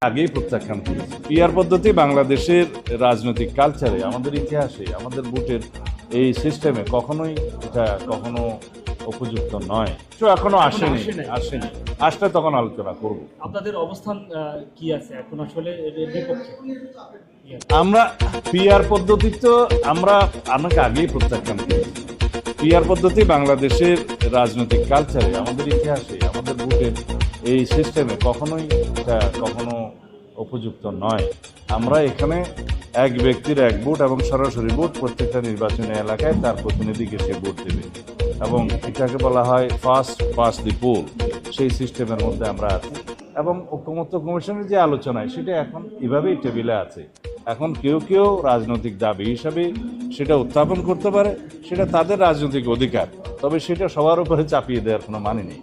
আগেই প্রত্যাখ্যান করেছি। পিআর পদ্ধতি বাংলাদেশের রাজনৈতিক কালচারে, আমাদের ইতিহাসে, আমাদের ভোটের এই সিস্টেমে কখনো উপযুক্ত নয়। তো এখনো আসেনি। আসলে তখন আলোচনা করব। আপনাদের অবস্থান কি আছে এখন আসলে এর বিপক্ষে? আমরা পিআর পদ্ধতি তো আমাকে আগেই প্রত্যাখ্যান করেছি। পিআর পদ্ধতি বাংলাদেশের রাজনৈতিক কালচারে, আমাদের ইতিহাসে, আমাদের ভোটের এই সিস্টেমে কখনো উপযুক্ত নয়। আমরা এখানে এক ব্যক্তির এক ভোট এবং সরাসরি ভোট প্রত্যেকটা নির্বাচনী এলাকায় তার প্রতিনিধিকে সে ভোট দেবে এবং এটাকে বলা হয় ফার্স্ট পাস দি পোল। সেই সিস্টেমের মধ্যে আমরা আছি এবং ঐকমত্য কমিশনের যে আলোচনায় সেটা এখন এভাবেই টেবিলে আছে। এখন কেউ রাজনৈতিক দাবি হিসাবে সেটা উত্থাপন করতে পারে, সেটা তাদের রাজনৈতিক অধিকার, তবে সেটা সবার উপরে চাপিয়ে দেওয়ার কোনো মানে নেই।